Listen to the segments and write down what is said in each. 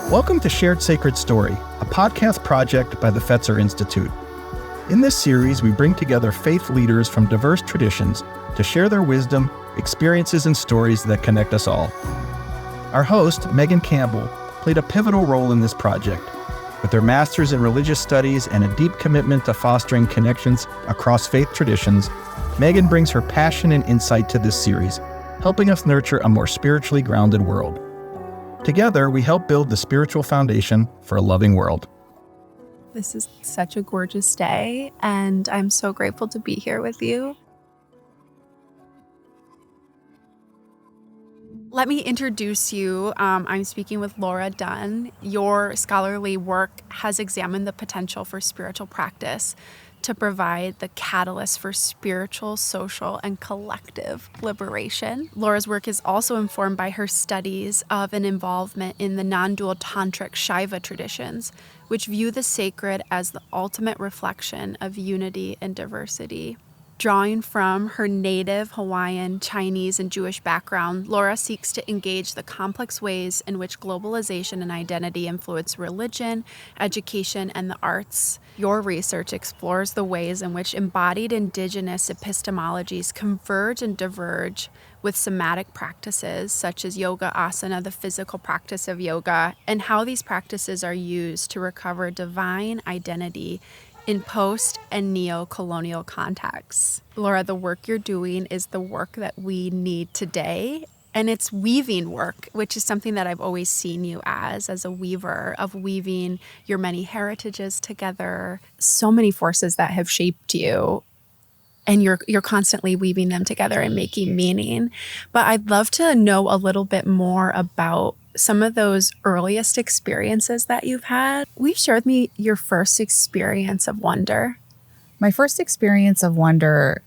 Welcome to Shared Sacred Story, a podcast project by the Fetzer Institute. In this series, we bring together faith leaders from diverse traditions to share their wisdom, experiences, and stories that connect us all. Our host, Megan Campbell, played a pivotal role in this project. With her master's in religious studies and a deep commitment to fostering connections across faith traditions, Megan brings her passion and insight to this series, helping us nurture a more spiritually grounded world. Together, we help build the spiritual foundation for a loving world. This is such a gorgeous day, and I'm so grateful to be here with you. Let me introduce you. I'm speaking with Laura Dunn. Your scholarly work has examined the potential for spiritual practice to provide the catalyst for spiritual, social, and collective liberation. Laura's work is also informed by her studies of and involvement in the Nondual Tantric Śaiva traditions, which view the sacred as the ultimate reflection of unity and diversity. Drawing from her native Hawaiian, Chinese, and Jewish background, Laura seeks to engage the complex ways in which globalization and identity influence religion, education, and the arts. Your research explores the ways in which embodied indigenous epistemologies converge and diverge with somatic practices such as yoga asana, the physical practice of yoga, and how these practices are used to recover divine identity in post and neo-colonial contexts. Laura, the work you're doing is the work that we need today, and it's weaving work, which is something that I've always seen you as a weaver, of weaving your many heritages together. So many forces that have shaped you, and you're constantly weaving them together and making meaning. But I'd love to know a little bit more about some of those earliest experiences that you've had. Will you share with me your first experience of wonder? My first experience of wonder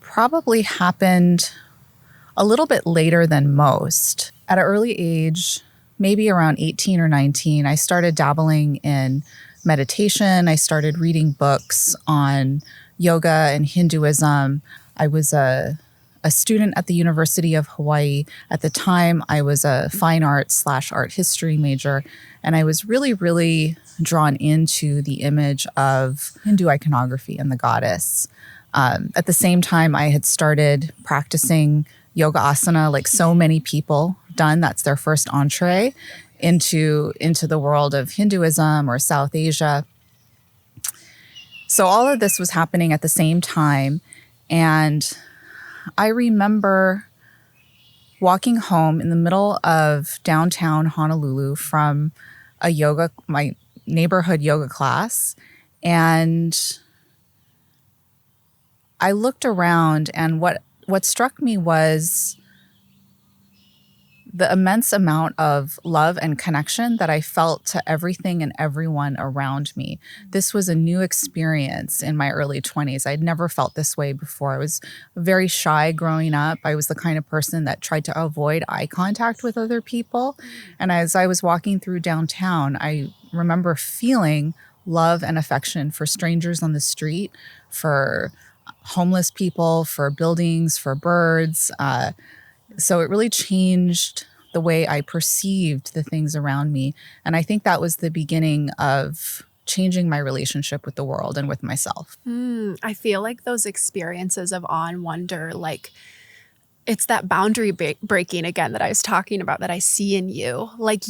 probably happened a little bit later than most. At an early age, maybe around 18 or 19, I started dabbling in meditation. I started reading books on yoga and Hinduism. I was a student at the University of Hawaii. At the time, I was a fine arts / art history major, and I was really, really drawn into the image of Hindu iconography and the goddess. At the same time, I had started practicing yoga asana like so many people. Dunn, that's their first entree into the world of Hinduism or South Asia. So all of this was happening at the same time, and I remember walking home in the middle of downtown Honolulu from my neighborhood yoga class, and I looked around, and what struck me was the immense amount of love and connection that I felt to everything and everyone around me. This was a new experience in my early 20s. I'd never felt this way before. I was very shy growing up. I was the kind of person that tried to avoid eye contact with other people. And as I was walking through downtown, I remember feeling love and affection for strangers on the street, for homeless people, for buildings, for birds. So it really changed the way I perceived the things around me. And I think that was the beginning of changing my relationship with the world and with myself. I feel like those experiences of awe and wonder, like it's that boundary breaking again that I was talking about that I see in you. Like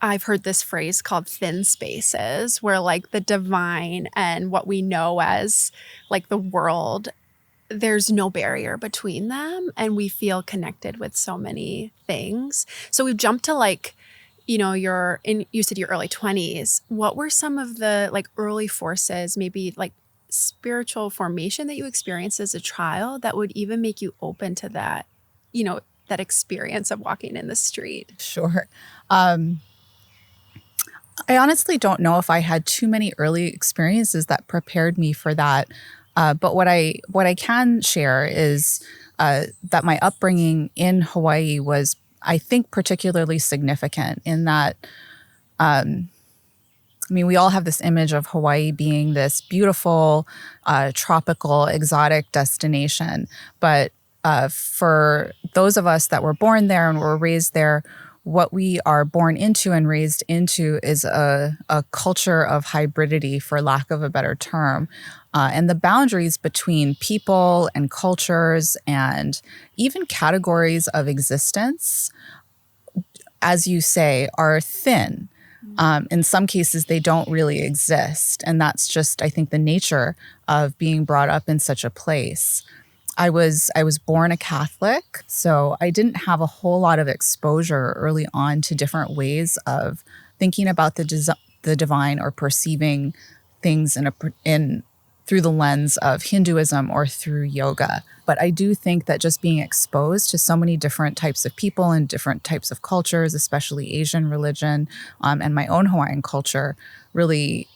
I've heard this phrase called thin spaces, where like the divine and what we know as like the world, there's no barrier between them, and we feel connected with so many things. So we've jumped to like, you said your early 20s. What were some of the like early forces, maybe like spiritual formation that you experienced as a child that would even make you open to that, that experience of walking in the street? Sure. I honestly don't know if I had too many early experiences that prepared me for that. But what I can share is that my upbringing in Hawaii was, I think, particularly significant in that, we all have this image of Hawaii being this beautiful, tropical, exotic destination. But for those of us that were born there and were raised there, what we are born into and raised into is a culture of hybridity, for lack of a better term. And the boundaries between people and cultures and even categories of existence, as you say, are thin. In some cases, they don't really exist. And that's just, I think, the nature of being brought up in such a place. I was born a Catholic, so I didn't have a whole lot of exposure early on to different ways of thinking about the divine or perceiving things through the lens of Hinduism or through yoga. But I do think that just being exposed to so many different types of people and different types of cultures, especially Asian religion, and my own Hawaiian culture, really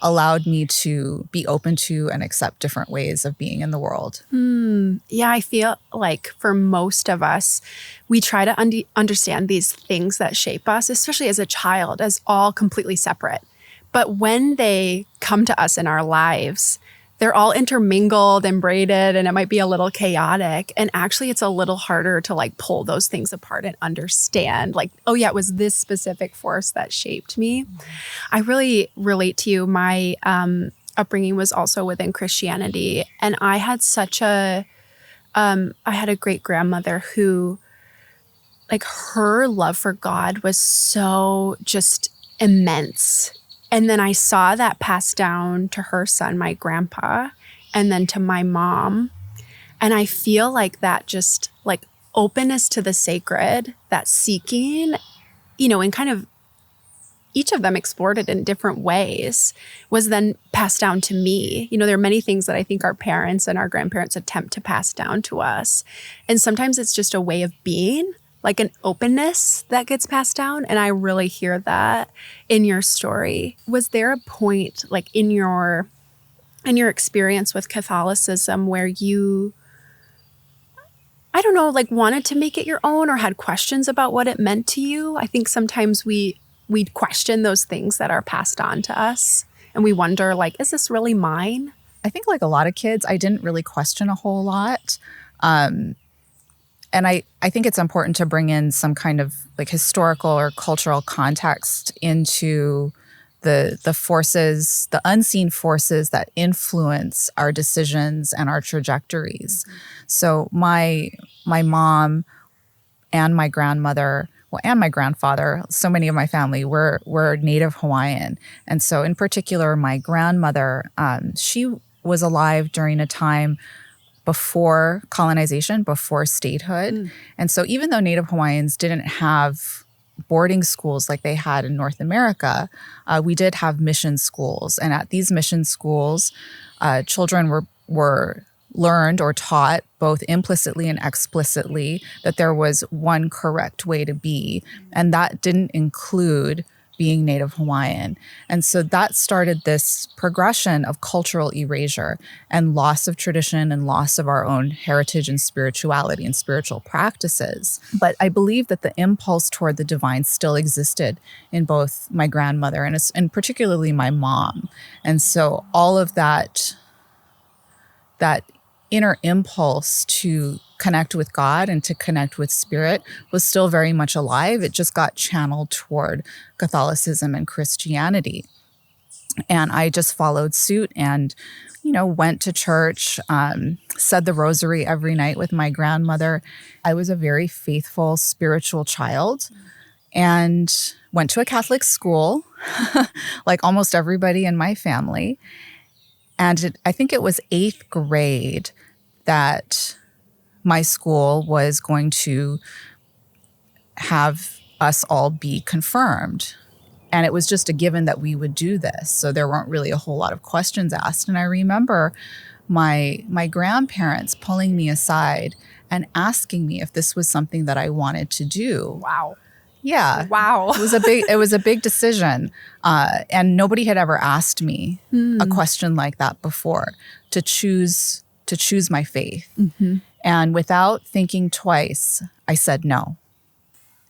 allowed me to be open to and accept different ways of being in the world. Yeah, I feel like for most of us, we try to understand these things that shape us, especially as a child, as all completely separate. But when they come to us in our lives, they're all intermingled and braided, and it might be a little chaotic. And actually, it's a little harder to like pull those things apart and understand, like, oh yeah, it was this specific force that shaped me. I really relate to you. My upbringing was also within Christianity, and I had I had a great grandmother who, like, her love for God was so just immense. And then I saw that passed down to her son, my grandpa, and then to my mom. And I feel like that just like openness to the sacred, that seeking, and kind of each of them explored it in different ways, was then passed down to me. There are many things that I think our parents and our grandparents attempt to pass down to us. And sometimes it's just a way of being, like an openness that gets passed down. And I really hear that in your story. Was there a point, like in your experience with Catholicism, where you, I don't know, like wanted to make it your own or had questions about what it meant to you? I think sometimes we question those things that are passed on to us, and we wonder, like, is this really mine? I think like a lot of kids, I didn't really question a whole lot. And I think it's important to bring in some kind of like historical or cultural context into the forces, the unseen forces that influence our decisions and our trajectories. So my mom and my grandmother, and my grandfather, so many of my family were Native Hawaiian. And so in particular, my grandmother, she was alive during a time before colonization, before statehood. And so even though Native Hawaiians didn't have boarding schools like they had in North America, we did have mission schools. And at these mission schools, children were learned or taught both implicitly and explicitly that there was one correct way to be. And that didn't include being Native Hawaiian. And so that started this progression of cultural erasure and loss of tradition and loss of our own heritage and spirituality and spiritual practices. But I believe that the impulse toward the divine still existed in both my grandmother and particularly my mom. And so all of that inner impulse to connect with God and to connect with spirit was still very much alive. It just got channeled toward Catholicism and Christianity. And I just followed suit and, went to church, said the rosary every night with my grandmother. I was a very faithful spiritual child and went to a Catholic school, like almost everybody in my family. And I think it was 8th grade that my school was going to have us all be confirmed. And it was just a given that we would do this. So there weren't really a whole lot of questions asked. And I remember my grandparents pulling me aside and asking me if this was something that I wanted to do. Wow. Yeah. Wow. It was a big decision. And nobody had ever asked me a question like that before, to choose my faith. Mm-hmm. And without thinking twice, I said no.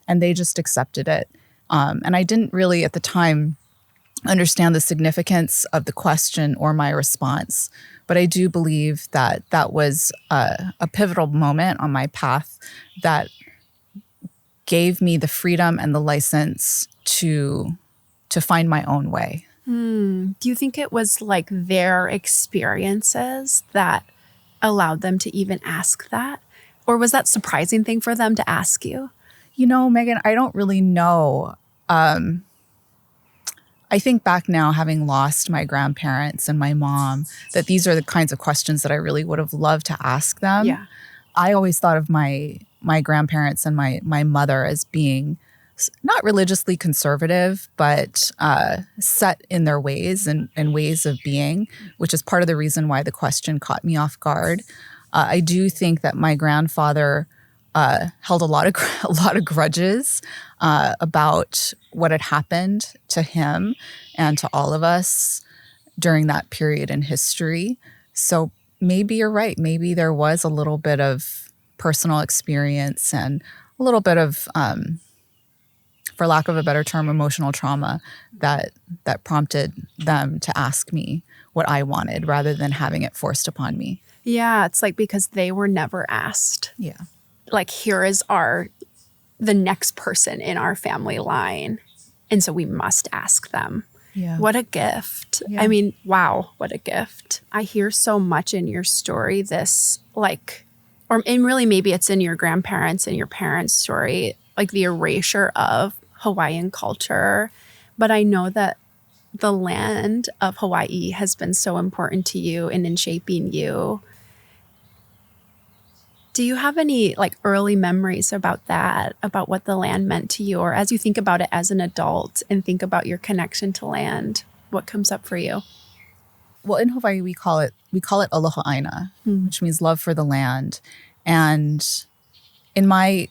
And they just accepted it. And I didn't really at the time understand the significance of the question or my response. But I do believe that that was a pivotal moment on my path that gave me the freedom and the license to find my own way. Do you think it was like their experiences that allowed them to even ask that? Or was that surprising thing for them to ask you? You know, Megan, I don't really know. I think back now, having lost my grandparents and my mom, that these are the kinds of questions that I really would have loved to ask them. Yeah. I always thought of my grandparents and my mother as being not religiously conservative, but set in their ways and ways of being, which is part of the reason why the question caught me off guard. I do think that my grandfather held a lot of grudges about what had happened to him and to all of us during that period in history. So maybe you're right. Maybe there was a little bit of personal experience and a little bit of for lack of a better term, emotional trauma that prompted them to ask me what I wanted rather than having it forced upon me. Yeah, it's like because they were never asked. Yeah. Like, here is the next person in our family line. And so we must ask them. Yeah. What a gift. Yeah. I mean, wow, what a gift. I hear so much in your story, this and really maybe it's in your grandparents and your parents' story, like the erasure of Hawaiian culture. But I know that the land of Hawaii has been so important to you and in shaping you. Do you have any early memories about that, about what the land meant to you? Or as you think about it as an adult and think about your connection to land, what comes up for you? Well, in Hawaii, we call it Aloha Aina, which means love for the land. And in my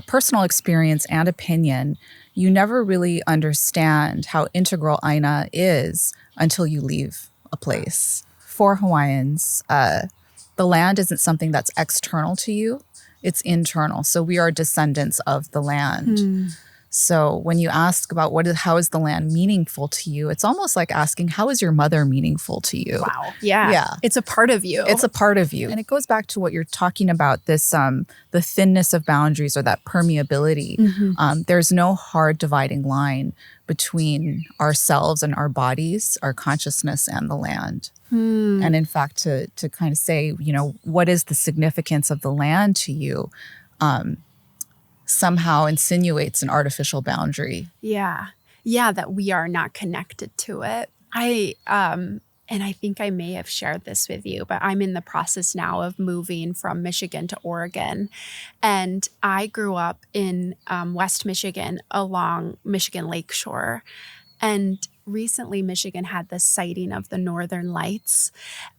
personal experience and opinion, you never really understand how integral Aina is until you leave a place. For Hawaiians, the land isn't something that's external to you, it's internal. So we are descendants of the land. So when you ask about how is the land meaningful to you, it's almost like asking, how is your mother meaningful to you? Wow. Yeah. Yeah. It's a part of you. It's a part of you. And it goes back to what you're talking about, this the thinness of boundaries or that permeability. There's no hard dividing line between ourselves and our bodies, our consciousness and the land. And in fact, to kind of say, what is the significance of the land to you? Somehow insinuates an artificial boundary. Yeah, that we are not connected to it. And I think I may have shared this with you, but I'm in the process now of moving from Michigan to Oregon. And I grew up in West Michigan along Michigan Lakeshore. And recently, Michigan had the sighting of the Northern Lights.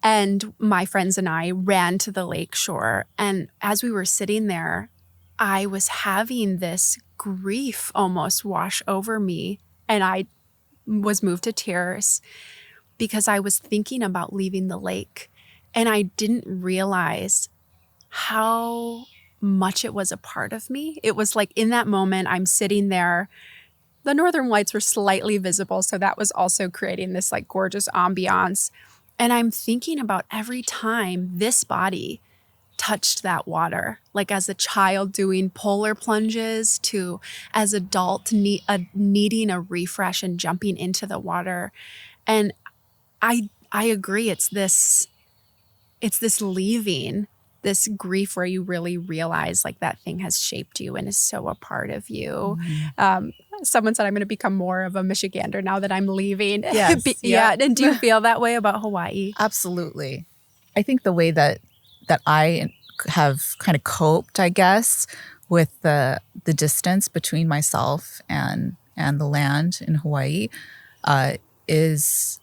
And my friends and I ran to the lakeshore. And as we were sitting there, I was having this grief almost wash over me. And I was moved to tears because I was thinking about leaving the lake. And I didn't realize how much it was a part of me. It was like in that moment, I'm sitting there. The Northern Lights were slightly visible. So that was also creating this gorgeous ambiance. And I'm thinking about every time this body touched that water, as a child doing polar plunges to as adult needing a refresh and jumping into the water. And I agree. It's this leaving, this grief where you really realize that thing has shaped you and is so a part of you. Someone said I'm going to become more of a Michigander now that I'm leaving. Yes. Yeah. And do you feel that way about Hawaii? Absolutely. I think the way that I have kind of coped, I guess, with the distance between myself and the land in Hawaii is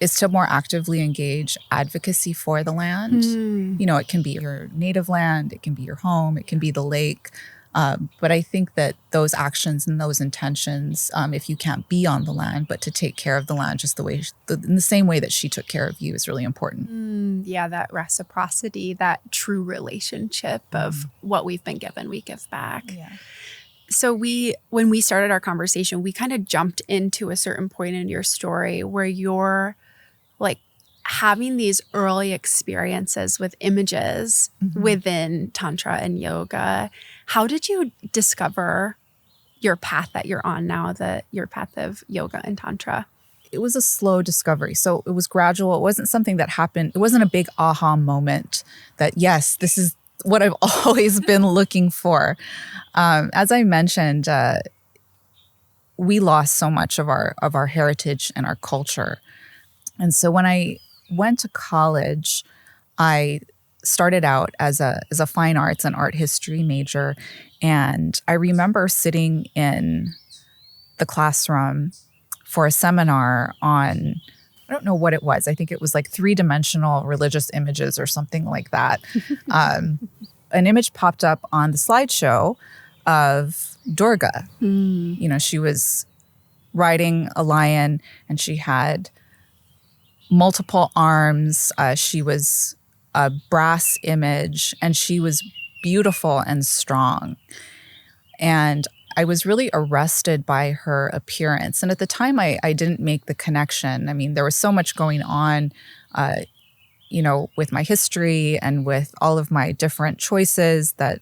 to more actively engage advocacy for the land. It can be your native land, it can be your home, it can be the lake. But I think that those actions and those intentions, if you can't be on the land, but to take care of the land just in the same way that she took care of you is really important. Yeah, that reciprocity, that true relationship of what we've been given, we give back. Yeah. So when we started our conversation, we kind of jumped into a certain point in your story where you're having these early experiences with images within Tantra and yoga, how did you discover your path that you're on now, your path of yoga and Tantra? It was a slow discovery. So it was gradual. It wasn't something that happened. It wasn't a big aha moment that, yes, this is what I've always been looking for. As I mentioned, we lost so much of our heritage and our culture. And so when I went to college, I started out as a fine arts and art history major. And I remember sitting in the classroom for a seminar on, I don't know what it was. I think it was like 3-dimensional religious images or something like that. An image popped up on the slideshow of Durga. You know, she was riding a lion and she had multiple arms. She was a brass image and she was beautiful and strong. And I was really arrested by her appearance. And at the time, I didn't make the connection. I mean, there was so much going on, you know, with my history and with all of my different choices that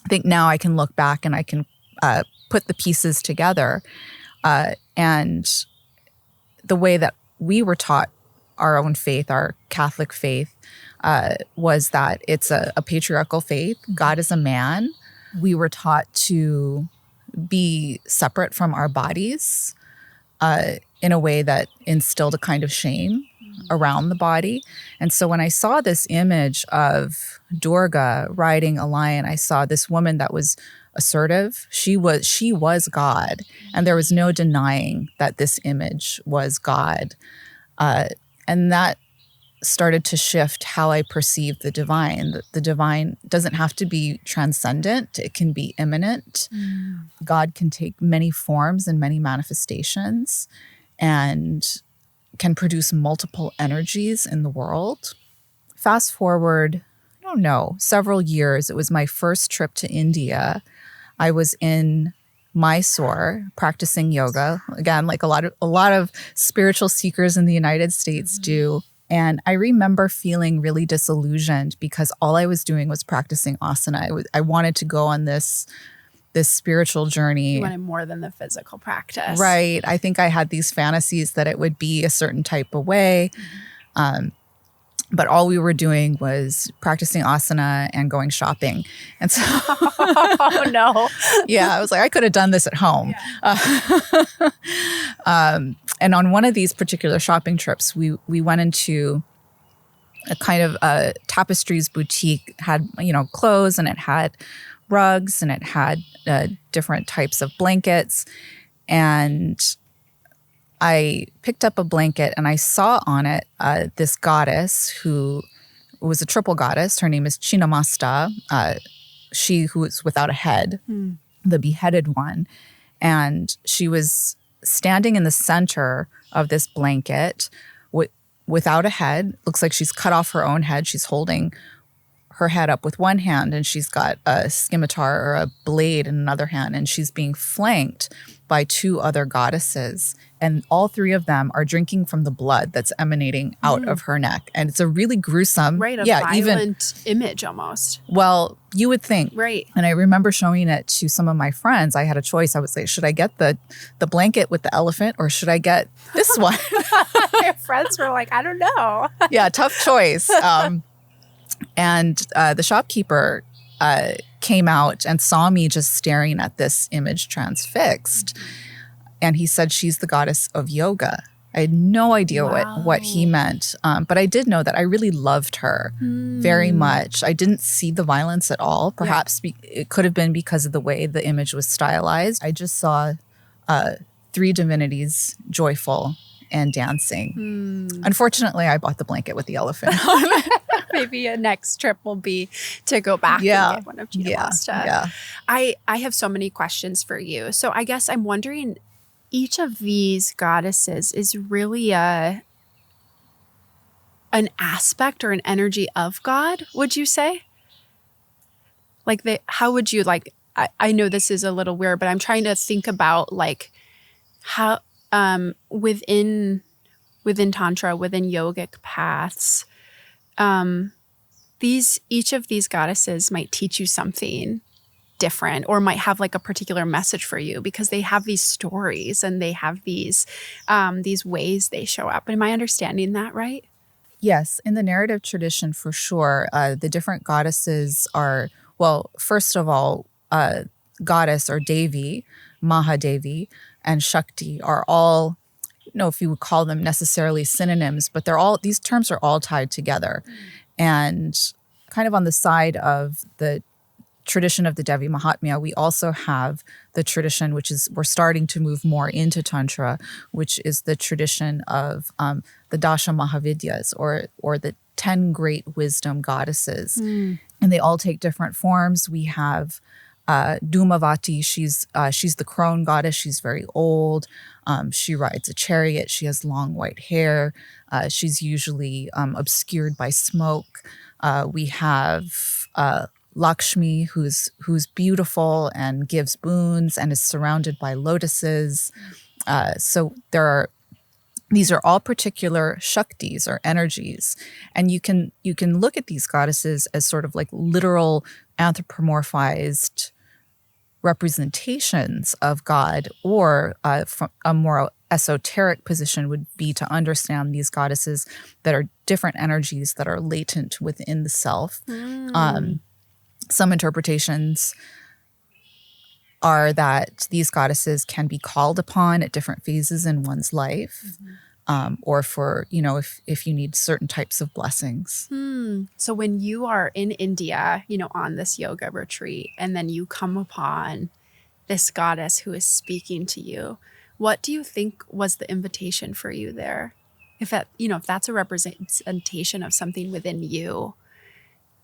I think now I can look back and I can put the pieces together. And the way that we were taught our own faith, our Catholic faith, was that it's a patriarchal faith. God is a man. We were taught to be separate from our bodies in a way that instilled a kind of shame around the body. And so when I saw this image of Durga riding a lion, I saw this woman that was assertive. She was God. And there was no denying that this image was God. And that started to shift how I perceive the divine. The divine doesn't have to be transcendent. It can be immanent. God can take many forms and many manifestations and can produce multiple energies in the world. Fast forward, I don't know, several years. It was my first trip to India. I was in Mysore practicing yoga. Again, like a lot of spiritual seekers in the United States do. And I remember feeling really disillusioned because all I was doing was practicing asana. I wanted to go on this spiritual journey. You wanted more than the physical practice. Right. I think I had these fantasies that it would be a certain type of way. But all we were doing was practicing asana and going shopping. And so, oh no. Yeah, I was like, I could have done this at home. Yeah. And on one of these particular shopping trips, we went into a kind of a tapestries boutique, had, you know, clothes, and it had rugs, and it had different types of blankets. And I picked up a blanket and I saw on it this goddess who was a triple goddess. Her name is Chinnamasta, she who is without a head, the beheaded one. And she was standing in the center of this blanket without a head. Looks like she's cut off her own head. She's holding her head up with one hand, and she's got a scimitar or a blade in another hand, and she's being flanked by 2 other goddesses. And all 3 of them are drinking from the blood that's emanating out of her neck. And it's a really gruesome, violent image almost. Well, you would think. Right. And I remember showing it to some of my friends. I had a choice. I was like, should I get the blanket with the elephant or should I get this one? Your friends were like, I don't know. Yeah, tough choice. And the shopkeeper came out and saw me just staring at this image transfixed. And he said, she's the goddess of yoga. I had no idea what he meant. But I did know that I really loved her very much. I didn't see the violence at all. Perhaps it could have been because of the way the image was stylized. I just saw 3 divinities joyful and dancing. Unfortunately, I bought the blanket with the elephant on it. Maybe a next trip will be to go back and get one of Chinnamasta. Yeah. I have so many questions for you. So I guess I'm wondering, each of these goddesses is really an aspect or an energy of God, would you say? Like, how would you, like, I know this is a little weird, but I'm trying to think about, like, how within within Tantra, within yogic paths, each of these goddesses might teach you something different or might have like a particular message for you because they have these stories and they have these ways they show up. Am I understanding that right? Yes, in the narrative tradition, for sure, the different goddesses are, well, first of all, goddess or Devi, Mahadevi, and Shakti are all, I don't know if you would call them necessarily synonyms, but these terms are all tied together. And kind of on the side of the tradition of the Devi Mahatmya, we also have the tradition, which is, we're starting to move more into Tantra, which is the tradition of the Dasha Mahavidyas or the 10 great wisdom goddesses. And they all take different forms. We have Dhumavati, she's the crone goddess. She's very old. She rides a chariot. She has long white hair. She's usually obscured by smoke. We have Lakshmi, who's beautiful and gives boons and is surrounded by lotuses. So these are all particular shaktis or energies, and you can look at these goddesses as sort of like literal anthropomorphized representations of God, or from a more esoteric position would be to understand these goddesses that are different energies that are latent within the self. Some interpretations are that these goddesses can be called upon at different phases in one's life, or for, if you need certain types of blessings. So when you are in India, on this yoga retreat, and then you come upon this goddess who is speaking to you, what do you think was the invitation for you there? If that's a representation of something within you,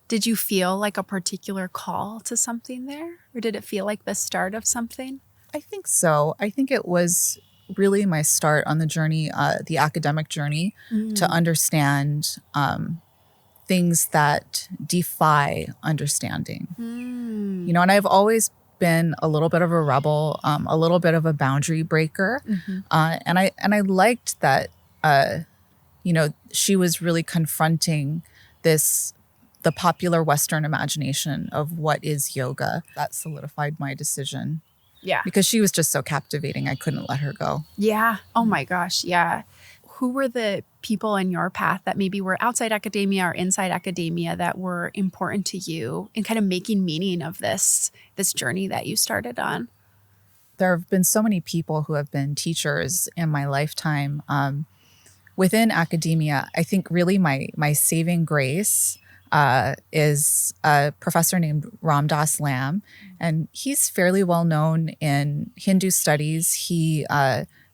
did you feel like a particular call to something there? Or did it feel like the start of something? I think so. I think it was really my start on the journey, the academic journey, to understand things that defy understanding. And I've always been a little bit of a rebel, a little bit of a boundary breaker. And I liked that, she was really confronting the popular Western imagination of what is yoga. That solidified my decision. Yeah. Because she was just so captivating. I couldn't let her go. Yeah. Oh my gosh. Yeah. Who were the people in your path that maybe were outside academia or inside academia that were important to you in kind of making meaning of this journey that you started on? There have been so many people who have been teachers in my lifetime. Within academia, I think really my saving grace is a professor named Ram Dass Lam, and he's fairly well known in Hindu studies. He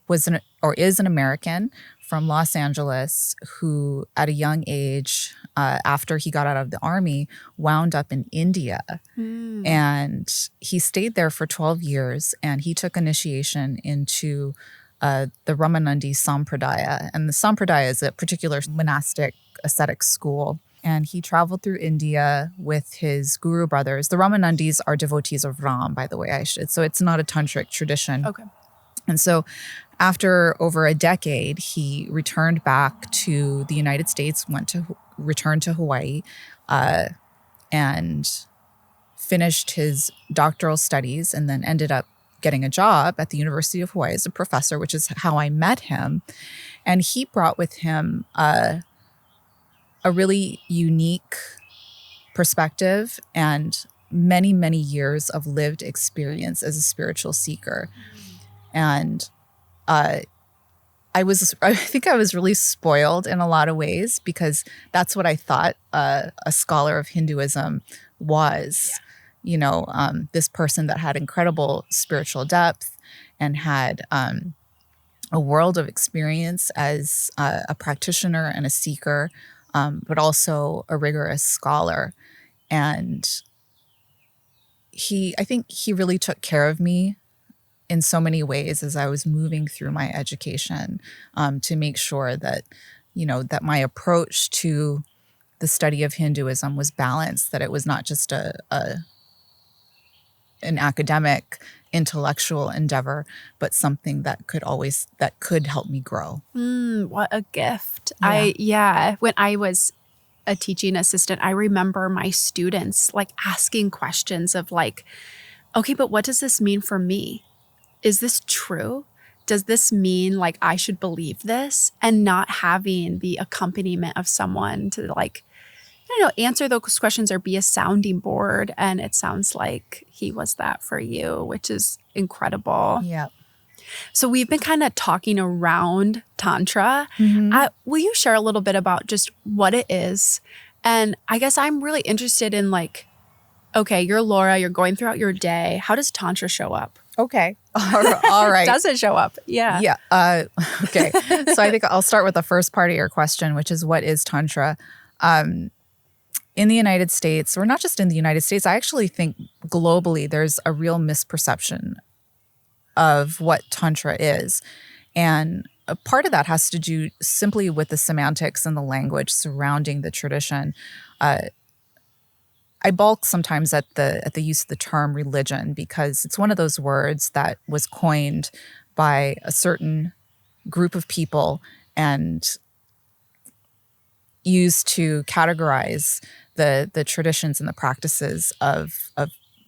is an American from Los Angeles who, at a young age, after he got out of the army, wound up in India. And he stayed there for 12 years, and he took initiation into the Ramanandi Sampradaya. And the Sampradaya is a particular monastic ascetic school. And he traveled through India with his guru brothers. The Ramanandis are devotees of Ram, by the way. So it's not a tantric tradition. Okay. And so after over a decade, he returned back to the United States, returned to Hawaii, and finished his doctoral studies, and then ended up getting a job at the University of Hawaii as a professor, which is how I met him. And he brought with him a really unique perspective and many, many years of lived experience as a spiritual seeker. And I think I was really spoiled in a lot of ways, because that's what I thought a scholar of Hinduism was. This person that had incredible spiritual depth and had a world of experience as a practitioner and a seeker, but also a rigorous scholar. And I think he really took care of me in so many ways as I was moving through my education, to make sure that, that my approach to the study of Hinduism was balanced, that it was not just an academic intellectual endeavor, but something that could help me grow. What a gift. Yeah. When I was a teaching assistant, I remember my students like asking questions of like, okay, but what does this mean for me? Is this true? Does this mean like I should believe this? And not having the accompaniment of someone to like, answer those questions or be a sounding board. And it sounds like he was that for you, which is incredible. Yeah. So we've been kind of talking around Tantra. Will you share a little bit about just what it is? And I guess I'm really interested in like, okay, you're Laura, you're going throughout your day. How does Tantra show up? Okay. All right. Does it show up? Yeah. Yeah. Okay. So I think I'll start with the first part of your question, which is what is Tantra? In the United States, or not just in the United States, I actually think globally there's a real misperception of what Tantra is. And a part of that has to do simply with the semantics and the language surrounding the tradition. I balk sometimes at the use of the term religion because it's one of those words that was coined by a certain group of people and used to categorize the traditions and the practices of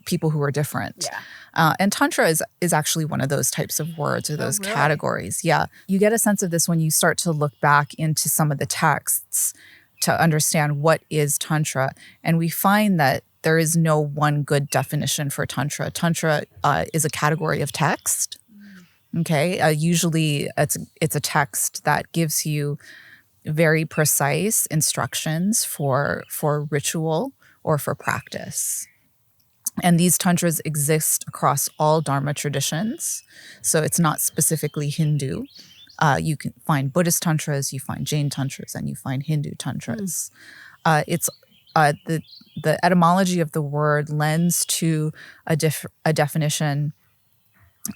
people who are different. Yeah. And Tantra is actually one of those types of words or those categories. Yeah. You get a sense of this when you start to look back into some of the texts to understand what is Tantra. And we find that there is no one good definition for Tantra. Tantra is a category of text. Okay. Usually it's a text that gives you very precise instructions for ritual or for practice. And these tantras exist across all Dharma traditions. So it's not specifically Hindu. You can find Buddhist tantras, you find Jain tantras, and you find Hindu tantras. It's the etymology of the word lends to a definition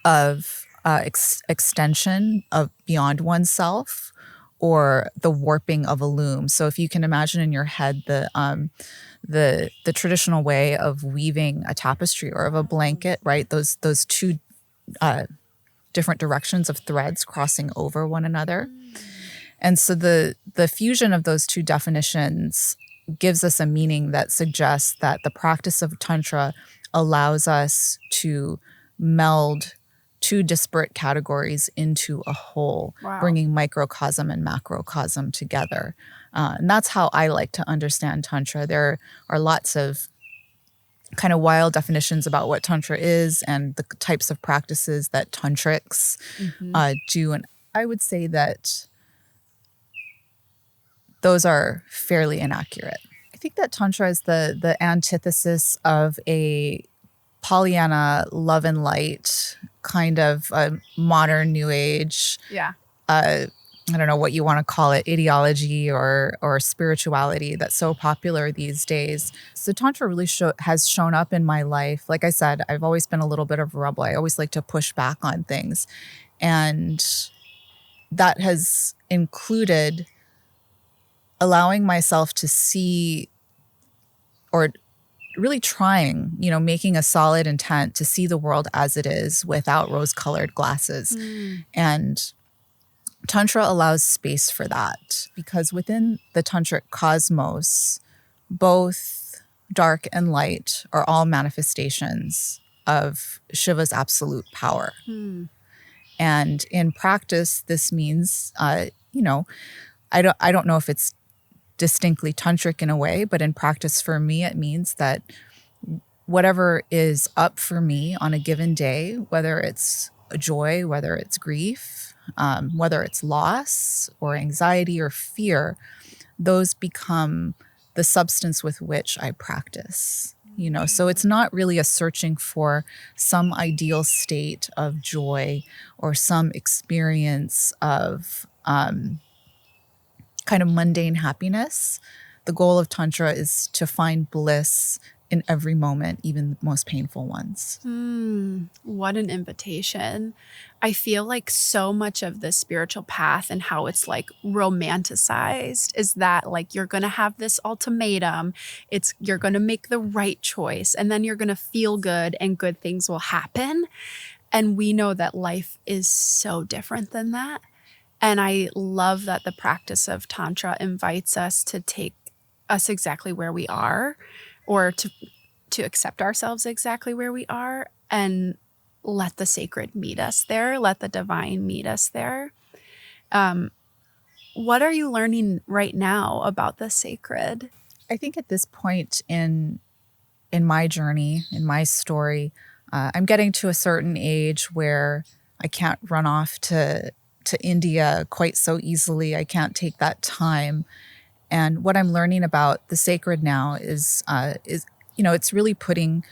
of extension of beyond oneself, or the warping of a loom. So if you can imagine in your head the traditional way of weaving a tapestry or of a blanket, right? Those two different directions of threads crossing over one another. And so the fusion of those two definitions gives us a meaning that suggests that the practice of Tantra allows us to meld two disparate categories into a whole, bringing microcosm and macrocosm together. And that's how I like to understand Tantra. There are lots of kind of wild definitions about what Tantra is and the types of practices that Tantrics do. And I would say that those are fairly inaccurate. I think that Tantra is the antithesis of a Pollyanna love and light kind of modern New Age. Yeah. I don't know what you want to call it, ideology or spirituality that's so popular these days. So Tantra really has shown up in my life. Like I said, I've always been a little bit of a rebel. I always like to push back on things. And that has included allowing myself to see, or really trying, making a solid intent to see the world as it is without rose-colored glasses. And Tantra allows space for that because within the Tantric cosmos, both dark and light are all manifestations of Shiva's absolute power. And in practice, this means, I don't know if it's distinctly tantric in a way, but in practice for me, it means that whatever is up for me on a given day, whether it's joy, whether it's grief, whether it's loss or anxiety or fear, those become the substance with which I practice. So it's not really a searching for some ideal state of joy or some experience of kind of mundane happiness. The goal of Tantra is to find bliss in every moment, even the most painful ones. What an invitation. I feel like so much of the spiritual path and how it's like romanticized is that like you're going to have this ultimatum. You're going to make the right choice and then you're going to feel good and good things will happen. And we know that life is so different than that. And I love that the practice of Tantra invites us to take us exactly where we are, or to accept ourselves exactly where we are and let the sacred meet us there, let the divine meet us there. What are you learning right now about the sacred? I think at this point in my journey, in my story, I'm getting to a certain age where I can't run off to India quite so easily. I can't take that time. And what I'm learning about the sacred now is it's really putting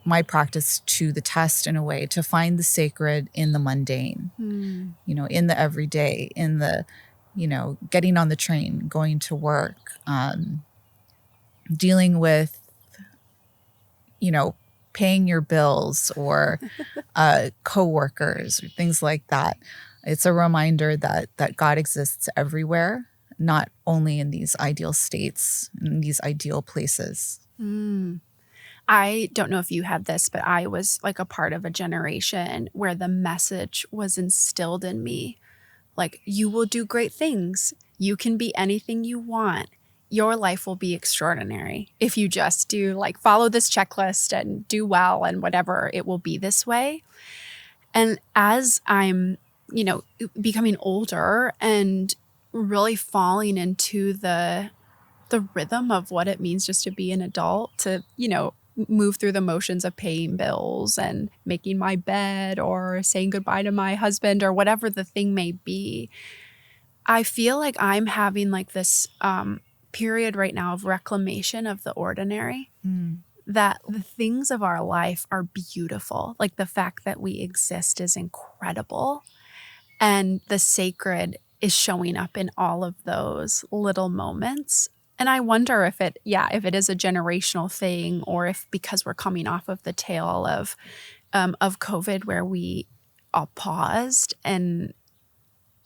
my practice to the test in a way, to find the sacred in the mundane, in the everyday, in the, getting on the train, going to work, dealing with, paying your bills or coworkers or things like that. It's a reminder that God exists everywhere, not only in these ideal states, in these ideal places. I don't know if you had this, but I was like a part of a generation where the message was instilled in me. Like, you will do great things. You can be anything you want. Your life will be extraordinary. If you just follow this checklist and do well and whatever, it will be this way. And as I'm, becoming older and really falling into the rhythm of what it means just to be an adult, to, move through the motions of paying bills and making my bed or saying goodbye to my husband or whatever the thing may be, I feel like I'm having like this period right now of reclamation of the ordinary, that the things of our life are beautiful. Like the fact that we exist is incredible. And the sacred is showing up in all of those little moments. And I wonder if it is a generational thing, or if because we're coming off of the tail of COVID, where we all paused and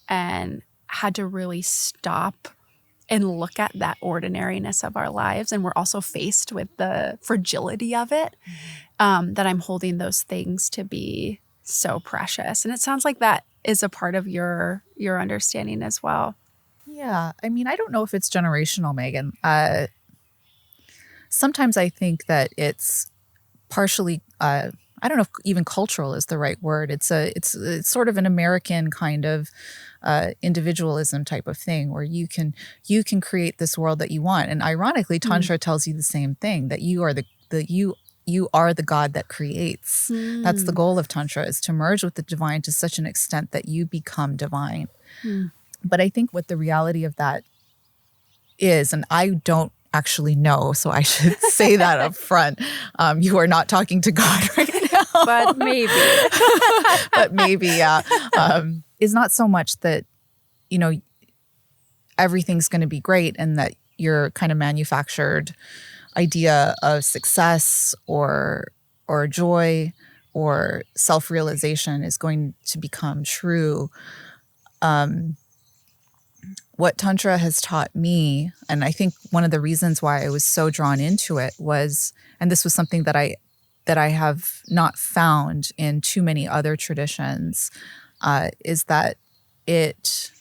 had to really stop and look at that ordinariness of our lives. And we're also faced with the fragility of it, that I'm holding those things to be so precious. And it sounds like that is a part of your understanding as well. Yeah. I mean, I don't know if it's generational, Megan. Sometimes I think that it's partially, I don't know if even cultural is the right word. It's sort of an American kind of individualism type of thing, where you can create this world that you want. And ironically, Tantra tells you the same thing, that you are you are the God that creates. That's the goal of Tantra, is to merge with the divine to such an extent that you become divine. But I think what the reality of that is, and I don't actually know, so I should say that up front. You are not talking to God right now. But maybe. Yeah. Is not so much that, everything's going to be great and that your kind of manufactured idea of success or joy or self-realization is going to become true. What Tantra has taught me, and I think one of the reasons why I was so drawn into it was, and this was something that I have not found in too many other traditions, is that it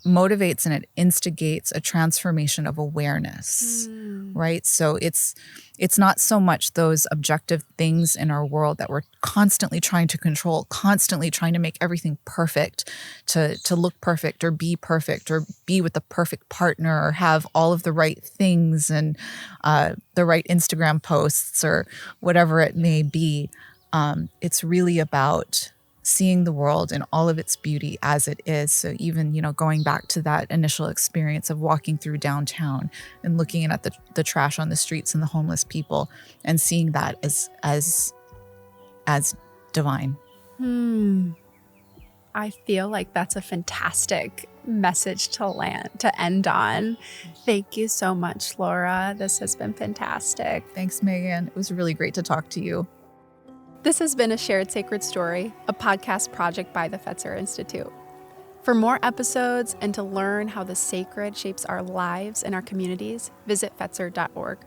motivates and it instigates a transformation of awareness, right? So it's not so much those objective things in our world that we're constantly trying to control, constantly trying to make everything perfect, to look perfect or be with the perfect partner or have all of the right things and the right Instagram posts or whatever it may be. It's really about seeing the world in all of its beauty as it is. So even, going back to that initial experience of walking through downtown and looking at the trash on the streets and the homeless people and seeing that as divine. I feel like that's a fantastic message to end on. Thank you so much, Laura. This has been fantastic. Thanks, Megan. It was really great to talk to you. This has been A Shared Sacred Story, a podcast project by the Fetzer Institute. For more episodes and to learn how the sacred shapes our lives and our communities, visit Fetzer.org.